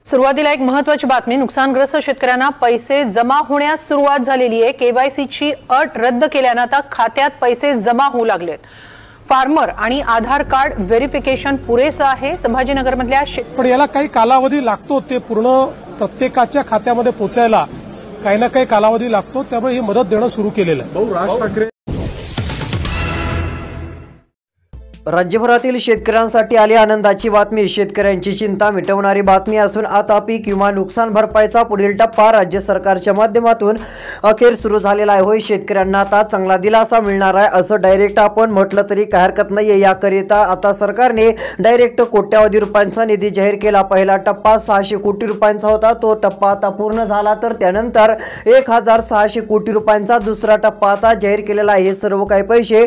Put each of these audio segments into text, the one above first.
सुरुवातीला एक महत्त्वाची बातमी। नुकसानग्रस्त शेतकऱ्यांना पैसे जमा होण्यास सुरुवात झालेली आहे। केवायसीची अट रद्द केल्याने आता खात्यात पैसे जमा होऊ लागलेत। फार्मर आणि आधार कार्ड व्हेरिफिकेशन पुरेसं आहे। संभाजीनगरमधल्या पण याला काही कालावधी लागतो, ते पूर्ण प्रत्येकाच्या खात्यामध्ये पोहोचायला काही ना काही कालावधी लागतो, त्यामुळे ही मदत देणं सुरू केलेलं आहे। राज ठाकरे राज्यभरातील शेतकऱ्यांसाठी आली आनंदाची बातमी। शेतकऱ्यांची चिंता मिटवणारी बातमी असून आता पीक विमा नुकसान भरपाईचा पुढील टप्पा राज्य सरकारच्या माध्यमातून अखेर सुरू झालेला आहे। होय, शेतकऱ्यांना आता चांगला दिलासा मिळणार आहे असं डायरेक्ट आपण म्हटलं तरी काही हरकत नाहीये। याकरिता आता सरकारने डायरेक्ट कोट्यावधी रुपयांचा निधी जाहीर केला। पहिला टप्पा 600 कोटी रुपयांचा होता, तो टप्पा आता पूर्ण झाला, तर त्यानंतर 1600 कोटी रुपयांचा दुसरा टप्पा आता जाहीर केलेला आहे। हे सर्व काही पैसे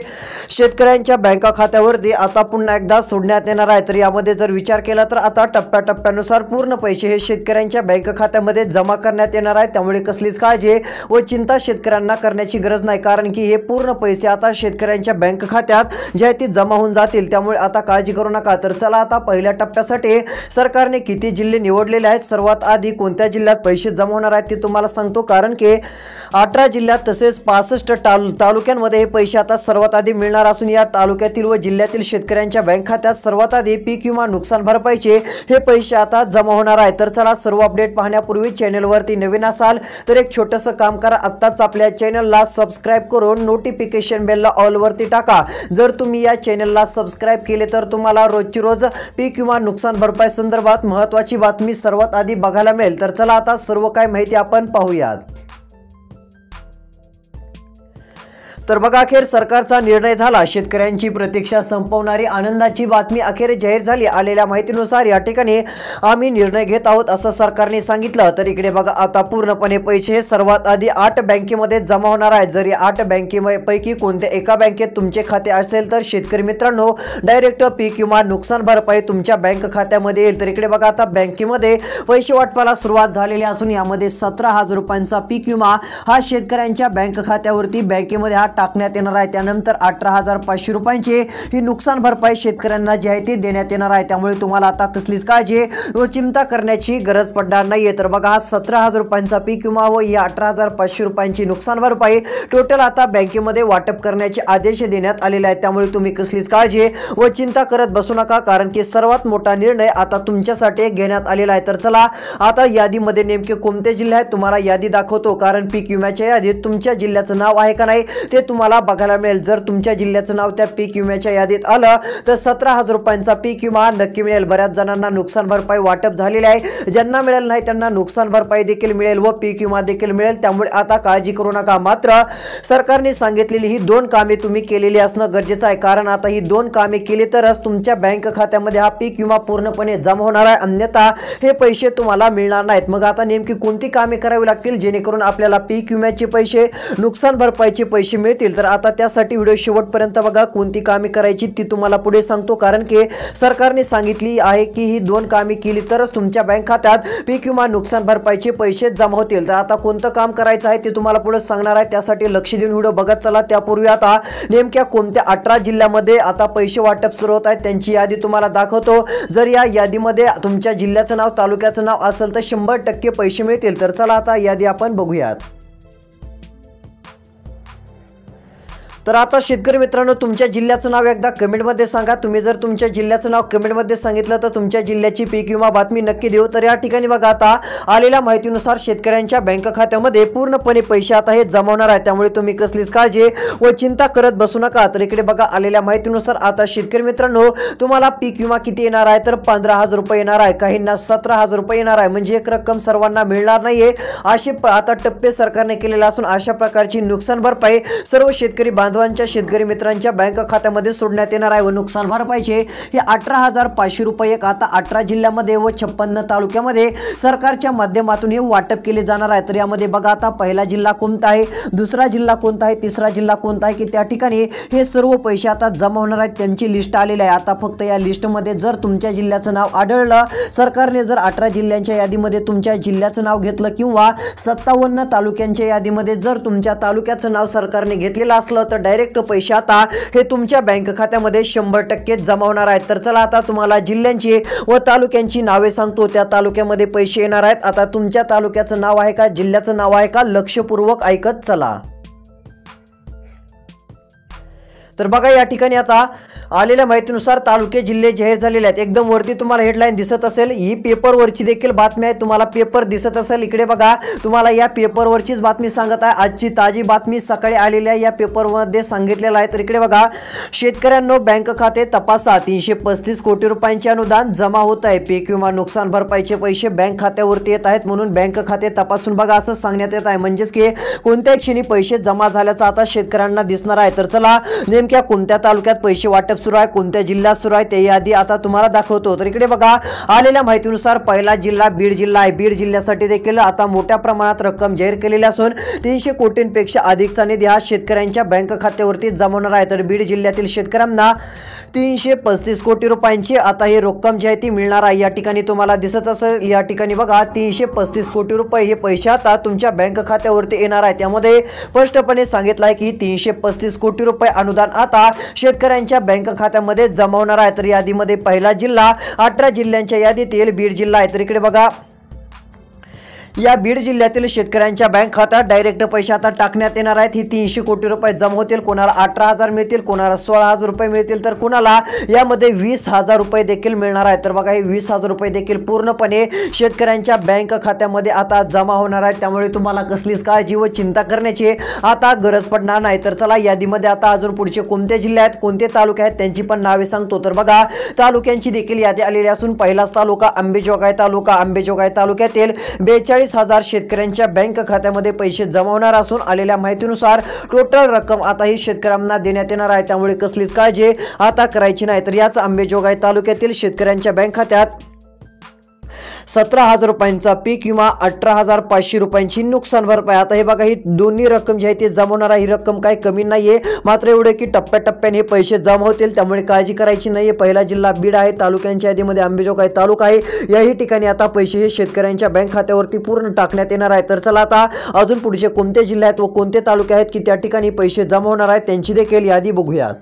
शेतकऱ्यांच्या बँक खात्यावर आता पुन्हा एकदा सोडण्यात येणार आहे। तर यामध्ये जर विचार केला तर आता टप्प्याटप्प्यानुसार पूर्ण पैसे हे शेतकऱ्यांच्या बँक खात्यामध्ये जमा करण्यात येणार आहे। त्यामुळे कसलीच काळजी व चिंता शेतकऱ्यांना करण्याची गरज नाही, कारण की हे पूर्ण पैसे आता शेतकऱ्यांच्या बँक खात्यात जे आहे ते जमा होऊन जातील। त्यामुळे आता काळजी करू नका। तर चला आता पहिल्या टप्प्यासाठी सरकारने किती जिल्हे निवडलेले आहेत, सर्वात आधी कोणत्या जिल्ह्यात पैसे जमा होणार आहेत ते तुम्हाला सांगतो, कारण की 18 जिल्ह्यात तसेच 65 तालुक्यांमध्ये हे पैसे आता सर्वात आधी मिळणार असून या तालुक्यातील व जिल्ह्यातील शेतकऱ्यांच्या बँक खात्यात सर्वात आधी पीक विमा नुकसान भरपाईचे हे पैसे आता जमा होणार आहेत। तर चला सर्व अपडेट पाहण्यापूर्वी चॅनलवरती नवीन असाल तर एक छोटंसं काम करा, आत्ताच आपल्या चॅनलला सबस्क्राइब करून नोटिफिकेशन बेलला ऑल वरती टाका। जर तुम्ही या चॅनलला सबस्क्राइब केले तर तुम्हाला रोजची रोज पीक विमा नुकसान भरपाई संदर्भात महत्त्वाची बातमी सर्वात आधी बघायला मिळेल। तर चला आता सर्व काय माहिती आपण पाहूयात। तर बघा, अखेर सरकारचा निर्णय झाला। शेतकऱ्यांची प्रतीक्षा संपवणारी आनंदाची बातमी अखेर जाहीर झाली। आलेल्या माहितीनुसार या ठिकाणी आम्ही निर्णय घेत आहोत असं सरकारने सांगितलं। तर इकडे बघा, आता पूर्णपणे पैसे सर्वात आधी 8 बँकेमध्ये जमा होणार आहेत। जर या 8 बँकेपैकी कोणत्या एका बँकेत तुमचे खाते असेल तर शेतकरी मित्रांनो डायरेक्ट पीक विमा नुकसान भरपाई तुमच्या बँक खात्यामध्ये येईल। तर इकडे बघा, आता बँकेमध्ये पैसे वाटपाला सुरुवात झालेली असून यामध्ये 17,000 रुपयांचा पीक विमा हा शेतकऱ्यांच्या बँक खात्यावरती बँकेमध्ये टाकण्यात येणार आहे। त्यानंतर 18,500 रुपयांची ही नुकसान भरपाई शेतकऱ्यांना जी आहे ती देण्यात येणार आहे। त्यामुळे तुम्हाला आता कसलीच काळजी व चिंता करण्याची गरज पडणार नाहीये। तर बघा, हा 17,000 रुपयांचा पीक विमा व ही 18,500 रुपयांची नुकसान भरपाई टोटल आता बँकेमध्ये वाटप करण्याचे आदेश देण्यात आलेले आहेत। त्यामुळे तुम्ही कसलीच काळजी व चिंता करत बसू नका, कारण की सर्वात मोठा निर्णय आता तुमच्यासाठी घेण्यात आलेला आहे। तर चला आता यादीमध्ये नेमके कोणते जिल्हे आहेत तुम्हाला यादी दाखवतो, कारण पीक विम्याच्या यादीत तुमच्या जिल्ह्याचं नाव आहे का नाही ते तुम्हाला बघायला मिळेल। जर तुमच्या जिल्ह्याचं नाव त्या पीक विम्याच्या यादीत आलं तर 17,000 रुपयांचा पीक विमा नक्की मिळेल। बऱ्याच जणांना नुकसान भरपाई वाटप झालेली आहे, ज्यांना मिळेल नाही त्यांना नुकसान भरपाई देखील मिळेल व पीक विमा देखील मिळेल। त्यामुळे आता काळजी करू नका। मात्र सरकारने सांगितलेली ही 2 कामे तुम्ही केलेली असणं गरजेचं आहे, कारण आता ही 2 कामे केली तरच तुमच्या बँक खात्यामध्ये हा पीक विमा पूर्णपणे जमा होणार आहे, अन्यथा हे पैसे तुम्हाला मिळणार नाहीत। मग आता नेमकी कोणती कामे करावी लागतील जेणेकरून आपल्याला पीक विम्याचे पैसे नुकसान भरपाईचे पैसे मिळतील? तर आता त्यासाठी व्हिडिओ शेवटपर्यंत बघा। कोणती कामे करायची ती तुम्हाला पुढे सांगतो, कारण की सरकारने सांगितली आहे की ही 2 कामे केली तरच तुमच्या बँक खात्यात पीक विमा नुकसान भरपाईचे पैसे जमा होतील। तर आता कोणतं काम करायचं आहे ते तुम्हाला पुढे सांगणार आहे, त्यासाठी लक्ष देऊन व्हिडिओ बघत चला। त्यापूर्वी आता नेमक्या कोणत्या 18 जिल्ह्यामध्ये आता पैसे वाटप सुरू होत आहेत त्यांची यादी तुम्हाला दाखवतो। जर या यादीमध्ये तुमच्या जिल्ह्याचं नाव तालुक्याचं नाव असेल तर 100% पैसे मिळतील। तर चला आता यादी आपण बघूयात। तर आता शेतकरी मित्रांनो, तुमच्या जिल्ह्याचं नाव एकदा कमेंटमध्ये सांगा। तुम्ही जर तुमच्या जिल्ह्याचं नाव कमेंटमध्ये सांगितलं तर तुमच्या जिल्ह्याची पीक विमा बातमी नक्की देऊ। तर या ठिकाणी बघा, आता आलेल्या माहितीनुसार शेतकऱ्यांच्या बँक खात्यामध्ये पूर्णपणे पैसे आता हे जमा होणार आहेत। त्यामुळे तुम्ही कसलीच काळजी व चिंता करत बसू नका। तर इकडे बघा, आलेल्या माहितीनुसार आता शेतकरी मित्रांनो तुम्हाला पीक विमा किती येणार आहे तर 15,000 रुपये येणार आहे, काहींना 17,000 रुपये येणार आहे। म्हणजे एक रक्कम सर्वांना मिळणार नाहीये, असे आता टप्पे सरकारने केलेले असून अशा प्रकारची नुकसान भरपाई सर्व शेतकरी शेतकरी मित्रांच्या बँक खात्यामध्ये सोडण्यात येणार आहे। व नुकसान भरपाईचे हे 18,500 रुपये आता 18 जिल्ह्यामध्ये व 56 तालुक्यामध्ये सरकारच्या माध्यमातून हे वाटप केले जाणार आहे। तर यामध्ये बघा, आता पहिला जिल्हा कोणता आहे, दुसरा जिल्हा कोणता आहे, तिसरा जिल्हा कोणता आहे की त्या ठिकाणी हे सर्व पैसे आता जमा होणार आहेत, त्यांची लिस्ट आलेली आहे। आता फक्त या लिस्टमध्ये जर तुमच्या जिल्ह्याचं नाव आढळलं, सरकारने जर 18 जिल्ह्यांच्या यादीमध्ये तुमच्या जिल्ह्याचं नाव घेतलं किंवा 57 तालुक्यांच्या यादीमध्ये जर तुमच्या तालुक्याचं नाव सरकारने घेतलेलं असलं तर डायरेक्ट पैसे आता हे तुमच्या बँक खात्यामध्ये 100% जमा होणार आहेत। तर चला आता तुम्हाला जिल्ह्यांची व तालुक्यांची नावे सांगतो, त्या तालुक्यामध्ये पैसे येणार आहेत। आता तुमच्या तालुक्याचं नाव आहे का, जिल्ह्याचं नाव आहे का, लक्षपूर्वक ऐकत चला। तर बघा या ठिकाणी आता आलेल्या माहितीनुसार तालुके जिल्हे जाहीर झालेले आहेत। एकदम वरती तुम्हाला हेडलाईन दिसत असेल, ही पेपरवरची देखील बातमी आहे, तुम्हाला पेपर दिसत असेल। इकडे बघा तुम्हाला या पेपरवरचीच बातमी सांगत आहे, आजची ताजी बातमी सकाळी आलेल्या या पेपरमध्ये सांगितलेलं आहे। तर इकडे बघा, शेतकऱ्यांनो बँक खाते तपासा, 335 कोटी रुपयांचे अनुदान जमा होत आहे। पीक विमा नुकसान भरपाईचे पैसे बँक खात्यावरती येत आहेत, म्हणून बँक खाते तपासून बघा असं सांगण्यात येत आहे। म्हणजेच की कोणत्या क्षणी पैसे जमा झाल्याचं आता शेतकऱ्यांना दिसणार आहे। तर चला नेमक्या कोणत्या तालुक्यात पैसे वाटप सुरू आहे, कोणत्या जिल्ह्यात सुरू आहे ते यादी आता तुम्हाला दाखवतो। तर इकडे बघा आलेल्या माहितीनुसार पहिला जिल्हा बीड जिल्हा आहे। बीड जिल्ह्यासाठी देखील आता मोठ्या प्रमाणात रक्कम जाहीर केलेली असून 300 कोटींपेक्षा अधिकचा निधी हा शेतकऱ्यांच्या बँक खात्यावरती जमा होणार आहे। तर बीड जिल्ह्यातील शेतकऱ्यांना 335 कोटी रुपयांची आता ही रक्कम जी आहे ती मिळणार आहे। या ठिकाणी तुम्हाला दिसत असेल, या ठिकाणी बघा 335 कोटी रुपये हे पैसे आता तुमच्या बँक खात्यावरती येणार आहे। त्यामध्ये स्पष्टपणे सांगितलं आहे की 335 कोटी रुपये अनुदान आता शेतकऱ्यांच्या बँक खात्यामध्ये जमा होणार आहे। तर यादीमध्ये पहिला जिल्हा 18 जिल्ह्यांच्या यादीतील बीड जिल्हा आहे। तर इकडे बघा या बीड जिल्ह्यातील शेतकऱ्यांच्या बँक खात्यात डायरेक्ट पैसे आता टाकण्यात येणार आहेत। ही 300 कोटी रुपये जमा होतील, कोणाला 18,000 मिळतील, कोणाला 16,000 रुपये मिळतील, तर कोणाला यामध्ये 20,000 रुपये देखील मिळणार आहेत। तर बघा हे 20,000 रुपये देखील पूर्णपणे शेतकऱ्यांच्या बँक खात्यामध्ये आता जमा होणार आहेत। त्यामुळे तुम्हाला कसलीच काळजी व चिंता करण्याची आता गरज पडणार नाही। तर चला यादीमध्ये आता अजून पुढचे कोणते जिल्हे आहेत, कोणते तालुके आहेत त्यांची पण नावे सांगतो। तर बघा तालुक्यांची देखील यादी आलेली असून पहिलाच तालुका अंबेजोगाई तालुका, अंबेजोगाई तालुक्यातील 42,000 शेतकऱ्यांच्या बँक खात्यामध्ये पैसे जमा होणार असून आलेल्या माहितीनुसार टोटल रक्कम आता ही शेतकऱ्यांना देण्यात येणार आहे। त्यामुळे कसलीच काळजी आता करायची नाही। तर याच अंबेजोगाई तालुक्यातील शेतकऱ्यांच्या बँक खात्यात 17,000 रुपयांचा पीक विमा, 18,500 रुपयांची नुकसान भरपाई। आता हे बघा ही दोन्ही रक्कम जी आहे ती जमा होणार आहे। ही रक्कम काही कमी नाहीये, मात्र एवढे की टप्प्याटप्प्याने हे पैसे जमा होतील, त्यामुळे काळजी करायची नाहीये। पहिला जिल्हा बीड आहे, तालुक्यांच्या यादीमध्ये अंबेजोगाई तालुका आहे। याही ठिकाणी आता पैसे हे शेतकऱ्यांच्या बँक खात्यावरती पूर्ण टाकण्यात येणार आहे। तर चला आता अजून पुढचे कोणते जिल्हे आहेत व कोणते तालुके आहेत की त्या ठिकाणी पैसे जमा होणार आहेत त्यांची देखील यादी बघूयात।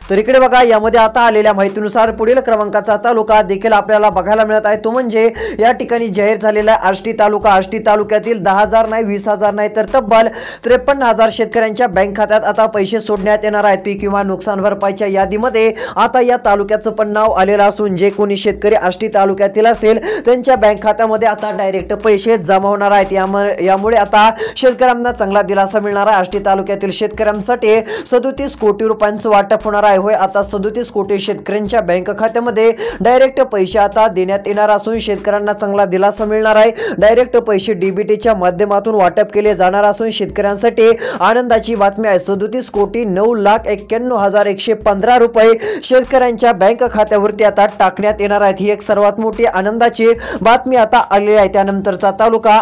तर इकडे बघा यामध्ये आता आलेल्या माहितीनुसार पुढील क्रमांकाचा तालुका देखील आपल्याला बघायला मिळत आहे, तो म्हणजे या ठिकाणी जाहीर झालेला आष्टी तालुका। आष्टी तालुक्यातील 10,000 नाही, 20,000 नाही, तर तब्बल 53,000 शेतकऱ्यांच्या बँक खात्यात आता पैसे सोडण्यात येणार आहेत। पीक विमा नुकसान भरपाईच्या यादीमध्ये आता या तालुक्याचं पण नाव आलेलं असून जे कोणी शेतकरी आष्टी तालुक्यातील असतील त्यांच्या बँक खात्यामध्ये आता डायरेक्ट पैसे जमा होणार आहेत। यामुळे आता शेतकऱ्यांना चांगला दिलासा मिळणार आहे। आष्टी तालुक्यातील शेतकऱ्यांसाठी 37 कोटी रुपयांचं वाटप होणार आहे। होय आता 37 कोटी शेतकऱ्यांच्या बँक खात्यामध्ये डायरेक्ट पैसे आता देण्यात येणार असून शेतकऱ्यांना चांगला दिलासा मिळणार आहे। डायरेक्ट पैसे डीबीटीच्या माध्यमातून वाटप केले जाणार असून शेतकऱ्यांसाठी आनंदाची बातमी आहे। 37,09,91,115 रुपये शेतकऱ्यांच्या बँक खात्यावरती आता टाकण्यात येणार आहेत। ही एक सर्वात मोठी आनंदाची बातमी आता आलेली आहे। त्यानंतरचा तालुका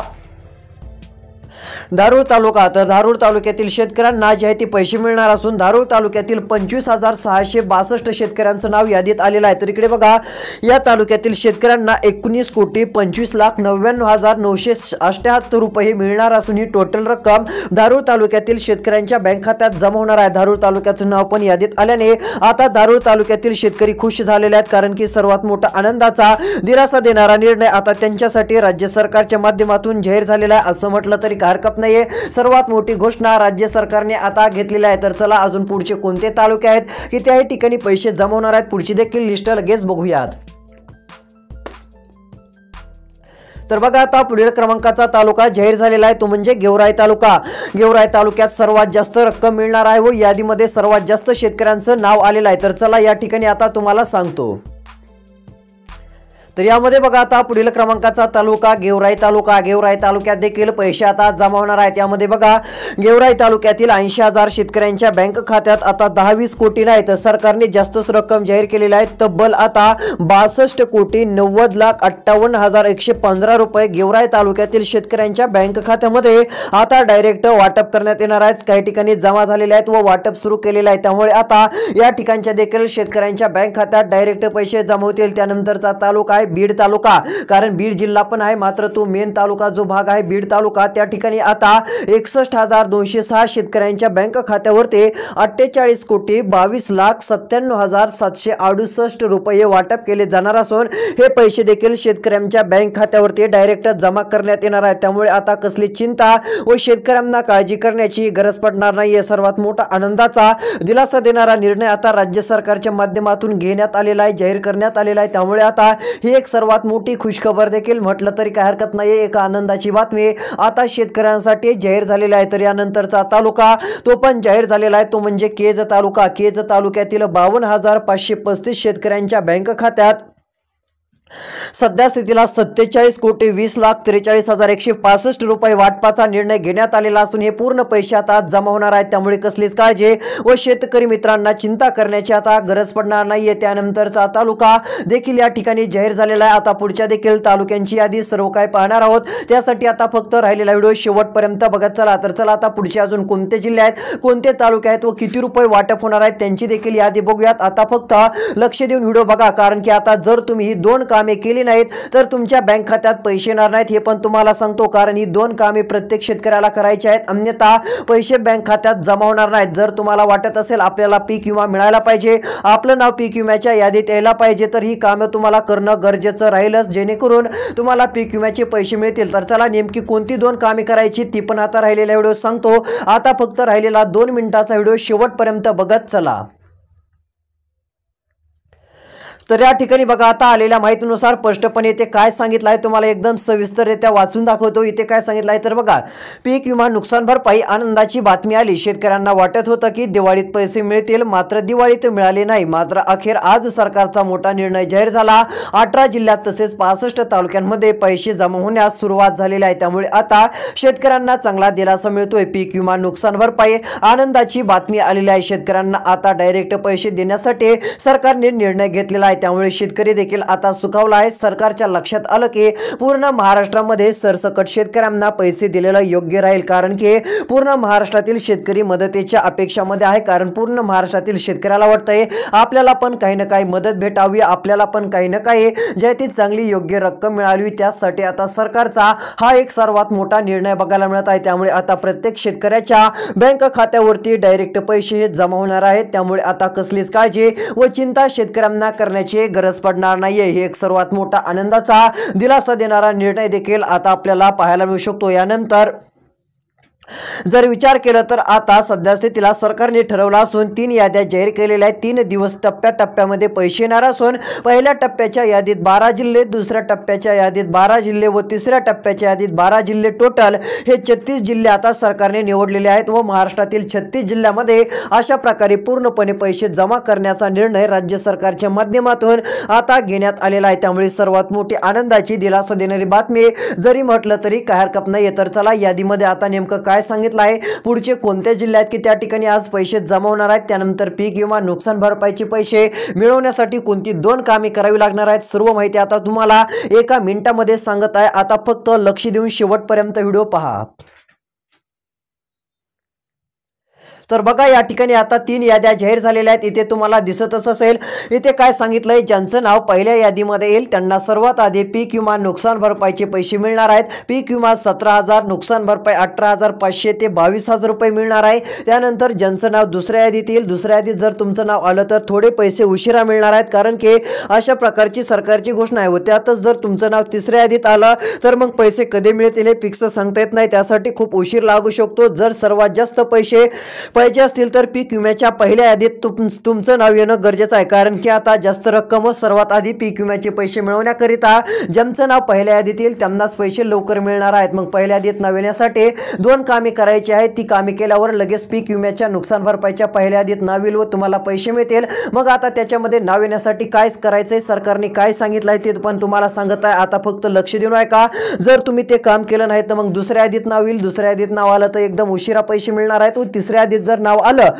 धारूर तालुका। तर धारूर तालुक्यातील शेतकऱ्यांना जे आहे ते पैसे मिळणार असून धारूर तालुक्यातील 25,662 शेतकऱ्यांचं नाव यादीत आलेलं आहे। तर इकडे बघा या तालुक्यातील शेतकऱ्यांना 19,25,99,978 रुपये मिळणार असून ही टोटल रक्कम धारूर तालुक्यातील शेतकऱ्यांच्या बँक खात्यात जमा होणार आहे। धारूर तालुक्याचं नाव पण यादीत आल्याने आता धारूर तालुक्यातील शेतकरी खुश झालेले आहेत, कारण की सर्वात मोठा आनंदाचा दिलासा देणारा निर्णय आता त्यांच्यासाठी राज्य सरकारच्या माध्यमातून जाहीर झालेला आहे असं म्हटलं तरी हरकत नाहीये। सर्वात मोठी घोषणा राज्य सरकारने आता घेतलेली आहे। तर चला अजून पुढचे कोणते तालुके आहेत की त्या ठिकाणी पैसे जमा होणार आहेत पुढची देखील लिस्ट लगेच बघूयात। तर बघा आता पुढील क्रमांकाचा तालुका जाहीर झालेला आहे, तो म्हणजे गेवराई तालुका। गेवराई तालुक्यात सर्वात जास्त रक्कम मिळणार आहे व यादीमध्ये सर्वात जास्त शेतकऱ्यांचं नाव आलेलं आहे। तर चला या ठिकाणी आता तुम्हाला सांगतो। तर यामध्ये बघा आता पुढील क्रमांकाचा तालुका गेवराई तालुका। गेवराई तालुक्यात देखील पैसे आता जमा होणार आहेत। यामध्ये बघा गेवराई तालुक्यातील 80,000 शेतकऱ्यांच्या बँक खात्यात आता 10-20 कोटी नाही तर सरकारने जास्तच रक्कम जाहीर केलेली आहे। तब्बल आता 62,90,58,115 रुपये गेवराई तालुक्यातील शेतकऱ्यांच्या बँक खात्यामध्ये आता डायरेक्ट वाटप करण्यात येणार आहेत। काही ठिकाणी जमा झालेले आहेत व वाटप सुरू केलेले आहे, त्यामुळे आता या ठिकाणच्या देखील शेतकऱ्यांच्या बँक खात्यात डायरेक्ट पैसे जमा होतील। त्यानंतरचा तालुका आहे आहे बीड तालुका, कारण बीड जिल्हा पण आहे मात्र तो मेन तालुका जो भाग आहे बीड तालुका, त्या ठिकाणी आता 61,206 शेतकऱ्यांच्या बँक खात्यावरती 48,22,97,768 रुपये वाटप केले जाणार असून हे पैसे देखील शेतकऱ्यांच्या बँक खात्यावरती डायरेक्ट जमा करण्यात येणार आहे। त्यामुळे आता कसली चिंता व शेतकऱ्यांना काळजी करण्याची गरज पडणार नाहीये। सर्वात मोठा आनंदाचा दिलासा देणारा निर्णय आता राज्य सरकारच्या माध्यमातून घेण्यात आलेला आहे, जाहीर करण्यात आलेला आहे। त्यामुळे आता ही एक सर्वात मोठी खुशखबर देखील म्हटलं तरी काय हरकत नाही, एक आनंदाची बातमी आता शेतकऱ्यांसाठी जाहीर झालेला आहे। तर यानंतरचा तालुका तो पण जाहीर झालेला आहे, तो म्हणजे केज तालुका। केज तालुक्यातील 52,535 शेतकऱ्यांच्या बँक खात्यात सध्या स्थितीला 47,20,43,165 रुपये वाटपाचा निर्णय घेण्यात आलेला असून हे पूर्ण पैसे आता जमा होणार आहेत। त्यामुळे कसलीच काळजी व शेतकरी मित्रांना चिंता करण्याची आता गरज पडणार नाहीये। त्यानंतरचा तालुका देखील या ठिकाणी जाहीर झालेला आहे। आता पुढच्या देखील तालुक्यांची यादी सर्व काय पाहणार आहोत, त्यासाठी आता फक्त राहिलेला व्हिडिओ शेवटपर्यंत बघत चला। तर चला आता पुढचे अजून कोणते जिल्हे आहेत, कोणते तालुके आहेत व किती रुपये वाटप होणार आहेत त्यांची देखील यादी बघूयात। आता फक्त लक्ष देऊन व्हिडिओ बघा, कारण की आता जर तुम्ही ही दोन कामे केली नाहीत तर तुमच्या बँक खात्यात पैसे येणार नाहीत, हे पण तुम्हाला सांगतो। कारण ही दोन कामे प्रत्येक शेतकऱ्याला करायची आहेत, अन्यथा पैसे बँक खात्यात जमा होणार नाहीत। जर तुम्हाला वाटत असेल आपल्याला पीक विमा मिळायला पाहिजे, आपलं नाव पीक विम्याच्या यादीत यायला पाहिजे, तर ही कामे तुम्हाला करणं गरजेचं राहीलच, जेणेकरून तुम्हाला पीक विम्याचे पैसे मिळतील। तर चला नेमकी कोणती दोन कामे करायची ती पण आता राहिलेला व्हिडिओ सांगतो। आता फक्त राहिलेला 2 मिनिटाचा व्हिडिओ शेवटपर्यंत बघत चला। तर या ठिकाणी बघा, आता आलेल्या माहितीनुसार स्पष्टपणे इथे काय सांगितलं आहे तुम्हाला एकदम सविस्तररित्या वाचून दाखवतो। इथे काय सांगितलं आहे तर बघा, पीक विमा नुकसान भरपाई आनंदाची बातमी आली। शेतकऱ्यांना वाटत होतं की दिवाळीत पैसे मिळतील, मात्र दिवाळीत मिळाले नाही। मात्र अखेर आज सरकारचा मोठा निर्णय जाहीर झाला। 18 जिल्ह्यात तसेच 65 तालुक्यांमध्ये पैसे जमा होण्यास सुरुवात झालेली आहे। त्यामुळे आता शेतकऱ्यांना चांगला दिलासा मिळतोय। पीक विमा नुकसान भरपाई आनंदाची बातमी आलेली आहे। शेतकऱ्यांना आता डायरेक्ट पैसे देण्यासाठी सरकारने निर्णय घेतलेला आहे। त्यामुळे शेतकरी देखील आता सुखावला आहे। सरकारच्या लक्षात आलं की पूर्ण महाराष्ट्रामध्ये सरसकट शेतकऱ्यांना पैसे दिलेलं योग्य राहील, कारण की पूर्ण महाराष्ट्रातील शेतकरी मदतीच्या अपेक्षामध्ये आहे। कारण पूर्ण महाराष्ट्रातील शेतकऱ्याला वाटतंय आपल्याला पण काही ना काही मदत भेटावी, आपल्याला पण काही ना काही ज्या ती चांगली योग्य रक्कम मिळावी, त्यासाठी आता सरकारचा हा एक सर्वात मोठा निर्णय बघायला मिळत आहे। त्यामुळे आता प्रत्येक शेतकऱ्याच्या बँक खात्यावरती डायरेक्ट पैसे हे जमा होणार आहेत। त्यामुळे आता कसलीच काळजी व चिंता शेतकऱ्यांना करण्याची गरज पडणार नाहीये। हे एक सर्वात मोठा आनंदाचा दिलासा देणारा निर्णय देखील आता आपल्याला पाहायला मिळू शकतो। यानंतर जर विचार केला तर आता सध्या स्थितीला सरकारने ठरवलं असून 3 याद्या जाहीर केलेल्या आहेत। 3 दिवस टप्प्याटप्प्यामध्ये पैसे येणार असून पहिल्या टप्प्याच्या यादीत 12 जिल्हे, दुसऱ्या टप्प्याच्या यादीत 12 जिल्हे व तिसऱ्या टप्प्याच्या यादीत 12 जिल्हे, टोटल हे 36 जिल्हे आता सरकारने निवडलेले आहेत व महाराष्ट्रातील 36 जिल्ह्यामध्ये अशा प्रकारे पूर्णपणे पैसे जमा करण्याचा निर्णय राज्य सरकारच्या माध्यमातून आता घेण्यात आलेला आहे। त्यामुळे सर्वात मोठी आनंदाची दिलासा देणारी बातमी जरी म्हटलं तरी काय हरकत नाहीये। तर चला यादीमध्ये आता नेमकं काय सांगितलं आहे, पुढचे कोणत्या जिल्ह्यात की त्या ठिकाणी आज पैसे जमा होणार आहेत, त्यानंतर पीक विमा नुकसान भरपाईचे पैसे मिळवण्यासाठी कोणती 2 कामे करावी लागणार आहेत, सर्व माहिती आता तुम्हाला एका मिनिटामध्ये सांगत आहे। आता फक्त लक्ष देऊन शेवटपर्यंत व्हिडिओ पहा। तर बघा, या ठिकाणी आता 3 याद्या जाहीर झालेल्या आहेत। इथे तुम्हाला दिसतच असेल, इथे काय सांगितलंय, ज्यांचं नाव पहिल्या यादीमध्ये येईल त्यांना सर्वात आधी पीक विमा नुकसान भरपाईचे पैसे मिळणार आहेत। पीक विमा 17,000, नुकसान भरपाई 18,500 ते 22,000 रुपये मिळणार आहे। त्यानंतर ज्यांचं नाव दुसऱ्या यादीत येईल, दुसऱ्या यादीत जर तुमचं नाव आलं तर थोडे पैसे उशिरा मिळणार आहेत, कारण की अशा प्रकारची सरकारची घोषणा आहे। व त्यातच जर तुमचं नाव तिसऱ्या यादीत आलं तर मग पैसे कधी मिळतील हे फिक्स सांगता येत नाही, त्यासाठी खूप उशीर लागू शकतो। जर सर्वात जास्त पैसे पाहिजे असतील तर पीक विम्याच्या पहिल्या यादीत तुमचं नाव येणं गरजेचं आहे, कारण की आता जास्त रक्कम सर्वात आधी पीक विम्याचे पैसे मिळवण्याकरिता ज्यांचं नाव पहिल्या यादीत येईल त्यांनाच पैसे लवकर मिळणार आहेत। मग पहिल्या यादीत नाव येण्यासाठी 2 कामे करायची आहेत। ती कामे केल्यावर लगेच पीक विम्याच्या नुकसान भरपाईच्या पहिल्या यादीत नाव येईल व तुम्हाला पैसे मिळतील। मग आता त्याच्यामध्ये नाव येण्यासाठी काय करायचंय, सरकारने काय सांगितलं आहे ते पण तुम्हाला सांगत आहे। आता फक्त लक्ष देऊन ऐका, जर तुम्ही ते काम केलं नाही तर मग दुसऱ्या यादीत नाव येईल, दुसऱ्या यादीत नाव आलं तर एकदम उशिरा पैसे मिळणार आहेत व तिसऱ्या यादीत जर नाव आलं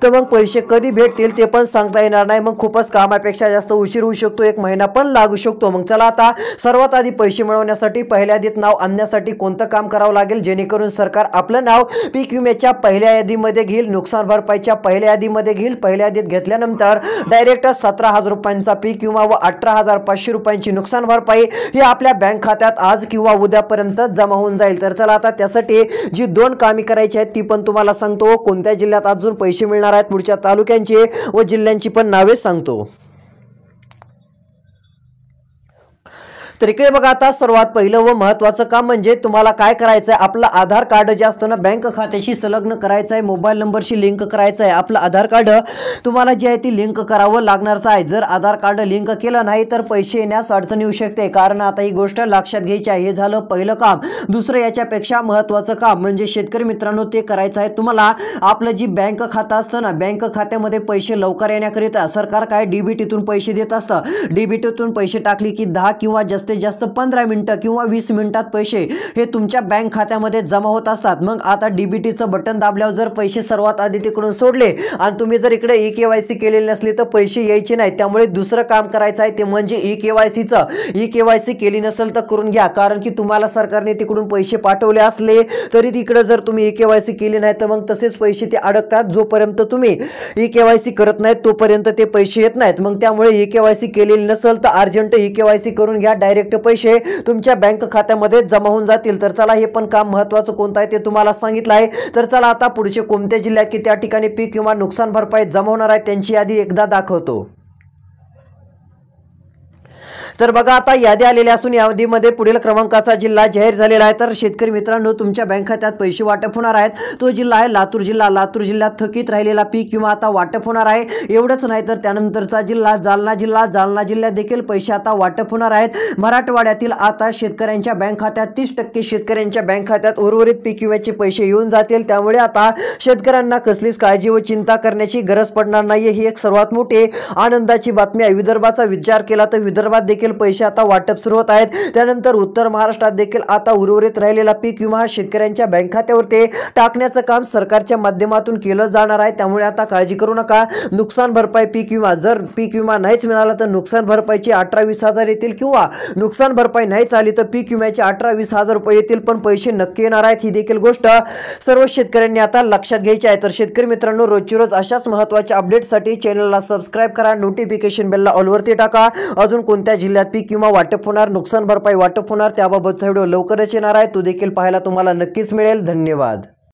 तर मग पैसे कधी भेटतील ते पण सांगता येणार नाही. मग खूपच कामापेक्षा जास्त उशीर होऊ शकतो, 1 महिना पण लागू शकतो. मग चला आता सर्वात आधी पैसे मिळवण्यासाठी पहिल्या यादीत नाव आणण्यासाठी कोणतं काम करावं लागेल जेणेकरून सरकार आपलं नाव पीक विम्याच्या पहिल्या यादीमध्ये घेईल, नुकसान भरपाईच्या पहिल्या यादीमध्ये घेईल. पहिल्या यादीत घेतल्यानंतर डायरेक्ट 17,000 रुपयांचा पीक विमा व 18,500 रुपयांची नुकसान भरपाई ही आपल्या बँक खात्यात आज किंवा उद्यापर्यंत जमा होऊन जाईल. तर चला आता त्यासाठी जी 2 कामे करायची आहेत ती पण तुम्हाला सांगतो. कोणत्या जिल्ह्यात अजून पैसे मिळणार आहेत, पुढच्या तालुक्यांची व जिल्ह्यांची पण नावे सांगतो. तर इकडे बघा, आता सर्वात पहिलं व महत्त्वाचं काम म्हणजे तुम्हाला काय करायचं आहे, आपलं आधार कार्ड जे असतं ना बँक खात्याशी संलग्न करायचं आहे, मोबाईल नंबरशी लिंक करायचं आहे. आपलं आधार कार्ड तुम्हाला जे आहे ती लिंक करावं लागणारच आहे. जर आधार कार्ड लिंक केलं नाही तर पैसे येण्यास अडचण येऊ शकते, कारण आता ही गोष्ट लक्षात घ्यायची आहे. हे झालं पहिलं काम. दुसरं याच्यापेक्षा महत्त्वाचं काम म्हणजे शेतकरी मित्रांनो ते करायचं आहे तुम्हाला. आपलं जी बँक खातं असतं ना, बँक खात्यामध्ये पैसे लवकर येण्याकरिता सरकार काय डीबीटीतून पैसे देत असतं. डीबीटीतून पैसे टाकली की 10 किंवा जास्त 15 मिनिटं किंवा 20 मिनिटात पैसे हे तुमच्या बँक खात्यामध्ये जमा होत असतात. मग आता डीबीटीचं बटन दाबल्यावर जर पैसे सर्वात आधी तिकडून सोडले आणि तुम्ही जर इकडे ई-केवायसी केलेली नसली तर पैसे यायचे नाही. त्यामुळे दुसरं काम करायचं आहे ते म्हणजे ई-केवायसीचं. ई-केवायसी केली नसेल तर करून घ्या, कारण की तुम्हाला सरकारने तिकडून पैसे पाठवले असले तरी तिकडे जर तुम्ही ई-केवायसी केली नाही तर मग तसेच पैसे ते अडकतात. जोपर्यंत तुम्ही ई-केवायसी करत नाहीत तोपर्यंत ते पैसे येत नाहीत. मग त्यामुळे ई-केवायसी केलेली नसेल तर अर्जंट ई-केवायसी करून घ्या. डायरेक्ट पैसे तुमच्या बँक खात्यामध्ये जमा होऊन जातील. तर चला हे पण काम महत्त्वाचं कोणतं आहे ते तुम्हाला सांगितलं आहे. तर चला आता पुढचे कोणत्या जिल्ह्यात की त्या ठिकाणी पीक किंवा नुकसान भरपाई जमा होणार आहे त्यांची यादी एकदा दाखवतो. तर बघा, आता यादी आलेली असून यादीमध्ये पुढील क्रमांकाचा जिल्हा जाहीर झालेला आहे. तर शेतकरी मित्रांनो तुमच्या बँक खात्यात पैसे वाटप होणार आहेत. तो जिल्हा आहे लातूर जिल्हा. लातूर जिल्ह्यात थकीत राहिलेला पीक किंवा आता वाटप होणार आहे. एवढंच नाही तर त्यानंतरचा जिल्हा जालना जिल्हा. जालना जिल्ह्यात देखील पैसे आता वाटप होणार आहेत. मराठवाड्यातील आता शेतकऱ्यांच्या बँक खात्यात 30% शेतकऱ्यांच्या बँक खात्यात उर्वरित पीक विम्याचे पैसे येऊन जातील. त्यामुळे आता शेतकऱ्यांना कसलीच काळजी व चिंता करण्याची गरज पडणार नाही. ही एक सर्वात मोठी आनंदाची बातमी आहे. विदर्भाचा विचार केला तर विदर्भात देखील पैसे आता वाटप सुरू होत आहेत. त्यानंतर उत्तर महाराष्ट्रात देखील आता उर्वरित राहिलेला पीक विमा शेतकऱ्यांच्या बँक खात्यावरती टाकण्याचं काम सरकारच्या माध्यमातून केलं जाणार आहे. त्यामुळे आता काळजी करू नका. नुकसान भरपाई पीक विमा, जर पीक विमा नाहीच मिळाला तर नुकसान भरपाईचे 18-20 हजार येतील किंवा नुकसान भरपाई नाहीच आली तर पीक विम्याचे 18-20 हजार रुपये येतील. पण पैसे नक्की येणार आहेत. ही देखील गोष्ट सर्व शेतकऱ्यांनी आता लक्षात घ्यायची आहे. तर शेतकरी मित्रांनो रोजची रोज अशाच महत्त्वाच्या अपडेटसाठी चॅनलला सबस्क्राईब करा, नोटिफिकेशन बेलला ऑलवरती टाका. अजून कोणत्या जिल्ह्यात पीक विमा वाटप होणार, नुकसान भरपाई वाटप होणार त्याबाबतचा व्हिडिओ लवकरच येणार आहे. तो देखील पाहायला तुम्हाला नक्कीच मिळेल. धन्यवाद.